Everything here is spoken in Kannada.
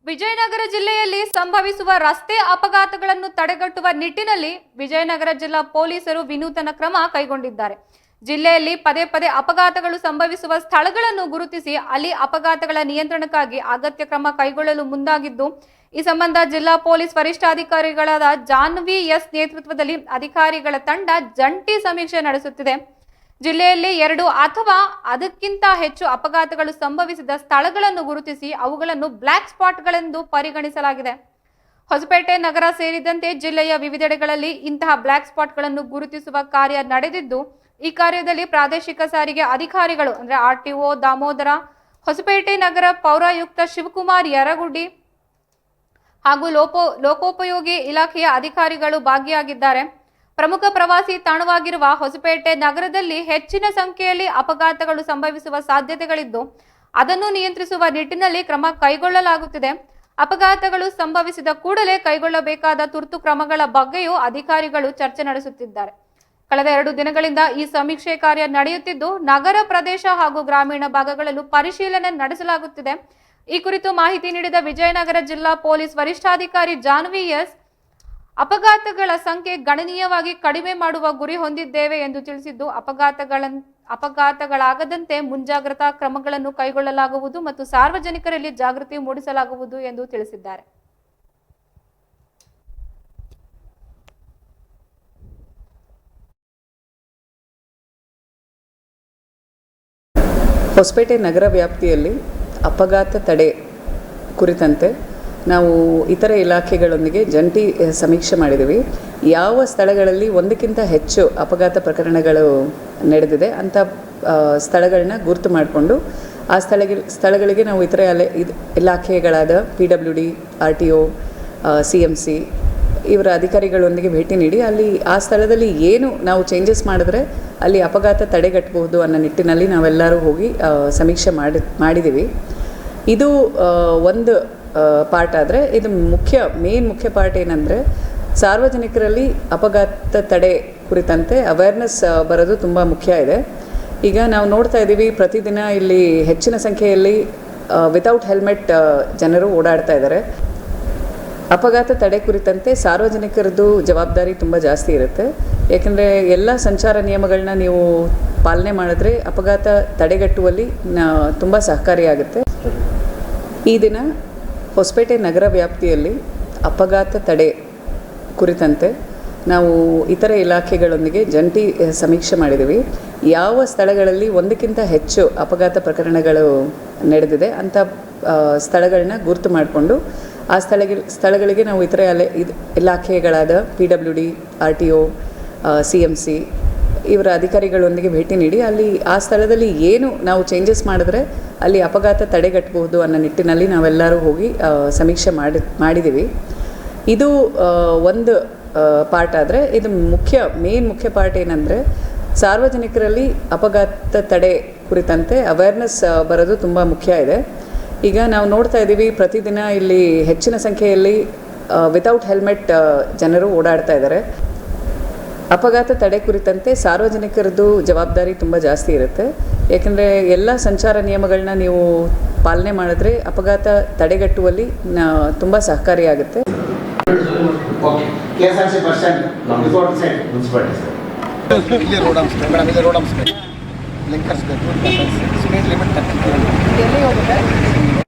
ವಿಜಯನಗರ ಜಿಲ್ಲೆಯಲ್ಲಿ ಸಂಭವಿಸುವ ರಸ್ತೆ ಅಪಘಾತಗಳನ್ನು ತಡೆಗಟ್ಟುವ ನಿಟ್ಟಿನಲ್ಲಿ ವಿಜಯನಗರ ಜಿಲ್ಲಾ ಪೊಲೀಸರು ವಿನೂತನ ಕ್ರಮ ಕೈಗೊಂಡಿದ್ದಾರೆ. ಜಿಲ್ಲೆಯಲ್ಲಿ ಪದೇ ಪದೇ ಅಪಘಾತಗಳು ಸಂಭವಿಸುವ ಸ್ಥಳಗಳನ್ನು ಗುರುತಿಸಿ ಅಲ್ಲಿ ಅಪಘಾತಗಳ ನಿಯಂತ್ರಣಕ್ಕಾಗಿ ಅಗತ್ಯ ಕ್ರಮ ಕೈಗೊಳ್ಳಲು ಮುಂದಾಗಿದ್ದು, ಈ ಸಂಬಂಧ ಜಿಲ್ಲಾ ಪೊಲೀಸ್ ವರಿಷ್ಠಾಧಿಕಾರಿಗಳಾದ ಜಾನ್ವಿ ಎಸ್ ನೇತೃತ್ವದಲ್ಲಿ ಅಧಿಕಾರಿಗಳ ತಂಡ ಜಂಟಿ ಸಮೀಕ್ಷೆ ನಡೆಸುತ್ತಿದೆ. ಜಿಲ್ಲೆಯಲ್ಲಿ 2 ಅಥವಾ ಅದಕ್ಕಿಂತ ಹೆಚ್ಚು ಅಪಘಾತಗಳು ಸಂಭವಿಸಿದ ಸ್ಥಳಗಳನ್ನು ಗುರುತಿಸಿ ಅವುಗಳನ್ನು ಬ್ಲಾಕ್ ಸ್ಪಾಟ್ಗಳೆಂದು ಪರಿಗಣಿಸಲಾಗಿದೆ. ಹೊಸಪೇಟೆ ನಗರ ಸೇರಿದಂತೆ ಜಿಲ್ಲೆಯ ವಿವಿಧೆಡೆಗಳಲ್ಲಿ ಇಂತಹ ಬ್ಲಾಕ್ ಸ್ಪಾಟ್ಗಳನ್ನು ಗುರುತಿಸುವ ಕಾರ್ಯ ನಡೆದಿದ್ದು, ಈ ಕಾರ್ಯದಲ್ಲಿ ಪ್ರಾದೇಶಿಕ ಸಾರಿಗೆ ಅಧಿಕಾರಿಗಳು ಅಂದ್ರೆ ಆರ್ಟಿಒ ದಾಮೋದರ, ಹೊಸಪೇಟೆ ನಗರ ಪೌರಾಯುಕ್ತ ಶಿವಕುಮಾರ್ ಯರಗುಡಿ ಹಾಗೂ ಲೋಕೋಪಯೋಗಿ ಇಲಾಖೆಯ ಅಧಿಕಾರಿಗಳು ಭಾಗಿಯಾಗಿದ್ದಾರೆ. ಪ್ರಮುಖ ಪ್ರವಾಸಿ ತಾಣವಾಗಿರುವ ಹೊಸಪೇಟೆ ನಗರದಲ್ಲಿ ಹೆಚ್ಚಿನ ಸಂಖ್ಯೆಯಲ್ಲಿ ಅಪಘಾತಗಳು ಸಂಭವಿಸುವ ಸಾಧ್ಯತೆಗಳಿದ್ದು, ಅದನ್ನು ನಿಯಂತ್ರಿಸುವ ನಿಟ್ಟಿನಲ್ಲಿ ಕ್ರಮ ಕೈಗೊಳ್ಳಲಾಗುತ್ತಿದೆ. ಅಪಘಾತಗಳು ಸಂಭವಿಸಿದ ಕೂಡಲೇ ಕೈಗೊಳ್ಳಬೇಕಾದ ತುರ್ತು ಕ್ರಮಗಳ ಬಗ್ಗೆಯೂ ಅಧಿಕಾರಿಗಳು ಚರ್ಚೆ ನಡೆಸುತ್ತಿದ್ದಾರೆ. ಕಳೆದ 2 ದಿನಗಳಿಂದ ಈ ಸಮೀಕ್ಷೆ ಕಾರ್ಯ ನಡೆಯುತ್ತಿದ್ದು, ನಗರ ಪ್ರದೇಶ ಹಾಗೂ ಗ್ರಾಮೀಣ ಭಾಗಗಳಲ್ಲೂ ಪರಿಶೀಲನೆ ನಡೆಸಲಾಗುತ್ತಿದೆ. ಈ ಕುರಿತು ಮಾಹಿತಿ ನೀಡಿದ ವಿಜಯನಗರ ಜಿಲ್ಲಾ ಪೊಲೀಸ್ ವರಿಷ್ಠಾಧಿಕಾರಿ ಜಾನ್ವಿ ಎಸ್, ಅಪಘಾತಗಳ ಸಂಖ್ಯೆ ಗಣನೀಯವಾಗಿ ಕಡಿಮೆ ಮಾಡುವ ಗುರಿ ಹೊಂದಿದ್ದೇವೆ ಎಂದು ತಿಳಿಸಿದ್ದು, ಅಪಘಾತಗಳಾಗದಂತೆ ಮುಂಜಾಗ್ರತಾ ಕ್ರಮಗಳನ್ನು ಕೈಗೊಳ್ಳಲಾಗುವುದು ಮತ್ತು ಸಾರ್ವಜನಿಕರಲ್ಲಿ ಜಾಗೃತಿ ಮೂಡಿಸಲಾಗುವುದು ಎಂದು ತಿಳಿಸಿದ್ದಾರೆ. ಹೊಸಪೇಟೆ ನಗರ ವ್ಯಾಪ್ತಿಯಲ್ಲಿ ಅಪಘಾತ ತಡೆ ಕುರಿತಂತೆ ನಾವು ಇತರ ಇಲಾಖೆಗಳೊಂದಿಗೆ ಜಂಟಿ ಸಮೀಕ್ಷೆ ಮಾಡಿದ್ದೀವಿ. ಯಾವ ಸ್ಥಳಗಳಲ್ಲಿ ಒಂದಕ್ಕಿಂತ ಹೆಚ್ಚು ಅಪಘಾತ ಪ್ರಕರಣಗಳು ನಡೆದಿದೆ ಅಂಥ ಸ್ಥಳಗಳನ್ನ ಗುರುತು ಮಾಡಿಕೊಂಡು ಆ ಸ್ಥಳಗಳಿಗೆ ನಾವು ಇತರ ಇಲಾಖೆಗಳಾದ PWD, RTO, CMC ಇವರ ಅಧಿಕಾರಿಗಳೊಂದಿಗೆ ಭೇಟಿ ನೀಡಿ ಅಲ್ಲಿ ಆ ಸ್ಥಳದಲ್ಲಿ ಏನು ನಾವು ಚೇಂಜಸ್ ಮಾಡಿದ್ರೆ ಅಲ್ಲಿ ಅಪಘಾತ ತಡೆಗಟ್ಟಬಹುದು ಅನ್ನೋ ನಿಟ್ಟಿನಲ್ಲಿ ನಾವೆಲ್ಲರೂ ಹೋಗಿ ಸಮೀಕ್ಷೆ ಮಾಡಿದ್ದೀವಿ. ಇದು ಒಂದು ಪಾರ್ಟ್. ಆದರೆ ಇದು ಮುಖ್ಯ ಪಾರ್ಟ್ ಏನಂದರೆ, ಸಾರ್ವಜನಿಕರಲ್ಲಿ ಅಪಘಾತ ತಡೆ ಕುರಿತಂತೆ ಅವೇರ್ನೆಸ್ ಬರೋದು ತುಂಬ ಮುಖ್ಯ ಇದೆ. ಈಗ ನಾವು ನೋಡ್ತಾ ಇದ್ದೀವಿ, ಪ್ರತಿದಿನ ಇಲ್ಲಿ ಹೆಚ್ಚಿನ ಸಂಖ್ಯೆಯಲ್ಲಿ ವಿತೌಟ್ ಹೆಲ್ಮೆಟ್ ಜನರು ಓಡಾಡ್ತಾ ಇದ್ದಾರೆ. ಅಪಘಾತ ತಡೆ ಕುರಿತಂತೆ ಸಾರ್ವಜನಿಕರದ್ದು ಜವಾಬ್ದಾರಿ ತುಂಬ ಜಾಸ್ತಿ ಇರುತ್ತೆ. ಏಕೆಂದರೆ ಎಲ್ಲ ಸಂಚಾರ ನಿಯಮಗಳನ್ನ ನೀವು ಪಾಲನೆ ಮಾಡಿದ್ರೆ ಅಪಘಾತ ತಡೆಗಟ್ಟುವಲ್ಲಿ ತುಂಬ ಸಹಕಾರಿಯಾಗುತ್ತೆ. ಈ ದಿನ ಹೊಸಪೇಟೆ ನಗರ ವ್ಯಾಪ್ತಿಯಲ್ಲಿ ಅಪಘಾತ ತಡೆ ಕುರಿತಂತೆ ನಾವು ಇತರ ಇಲಾಖೆಗಳೊಂದಿಗೆ ಜಂಟಿ ಸಮೀಕ್ಷೆ ಮಾಡಿದ್ದೀವಿ. ಯಾವ ಸ್ಥಳಗಳಲ್ಲಿ ಒಂದಕ್ಕಿಂತ ಹೆಚ್ಚು ಅಪಘಾತ ಪ್ರಕರಣಗಳು ನಡೆದಿದೆ ಅಂಥ ಸ್ಥಳಗಳನ್ನ ಗುರುತು ಮಾಡಿಕೊಂಡು ಆ ಸ್ಥಳಗಳಿಗೆ ನಾವು ಇತರ ಇಲಾಖೆಗಳಾದ PWD, RTO, CMC ಇವರ ಅಧಿಕಾರಿಗಳೊಂದಿಗೆ ಭೇಟಿ ನೀಡಿ ಅಲ್ಲಿ ಆ ಸ್ಥಳದಲ್ಲಿ ಏನು ನಾವು ಚೇಂಜಸ್ ಮಾಡಿದ್ರೆ ಅಲ್ಲಿ ಅಪಘಾತ ತಡೆಗಟ್ಟಬಹುದು ಅನ್ನೋ ನಿಟ್ಟಿನಲ್ಲಿ ನಾವೆಲ್ಲರೂ ಹೋಗಿ ಸಮೀಕ್ಷೆ ಮಾಡಿದ್ದೀವಿ. ಇದು ಒಂದು ಪಾರ್ಟ್. ಆದರೆ ಇದು ಮುಖ್ಯ ಪಾರ್ಟ್ ಏನಂದರೆ, ಸಾರ್ವಜನಿಕರಲ್ಲಿ ಅಪಘಾತ ತಡೆ ಕುರಿತಂತೆ ಅವೇರ್ನೆಸ್ ಬರೋದು ತುಂಬ ಮುಖ್ಯ ಇದೆ. ಈಗ ನಾವು ನೋಡ್ತಾ ಇದ್ದೀವಿ, ಪ್ರತಿದಿನ ಇಲ್ಲಿ ಹೆಚ್ಚಿನ ಸಂಖ್ಯೆಯಲ್ಲಿ ವಿತೌಟ್ ಹೆಲ್ಮೆಟ್ ಜನರು ಓಡಾಡ್ತಾ ಇದ್ದಾರೆ. ಅಪಘಾತ ತಡೆ ಕುರಿತಂತೆ ಸಾರ್ವಜನಿಕರದ್ದು ಜವಾಬ್ದಾರಿ ತುಂಬ ಜಾಸ್ತಿ ಇರುತ್ತೆ. ಏಕೆಂದರೆ ಎಲ್ಲ ಸಂಚಾರ ನಿಯಮಗಳನ್ನ ನೀವು ಪಾಲನೆ ಮಾಡಿದ್ರೆ ಅಪಘಾತ ತಡೆಗಟ್ಟುವಲ್ಲಿ ತುಂಬ ಸಹಕಾರಿಯಾಗುತ್ತೆ. ಲಿಂಕರ್ಸ್ ಬೇಕು, ಸ್ಪೀಡ್ ಲಿಮಿಟ್ 30 ಕಿಲೋಮೀಟರ್.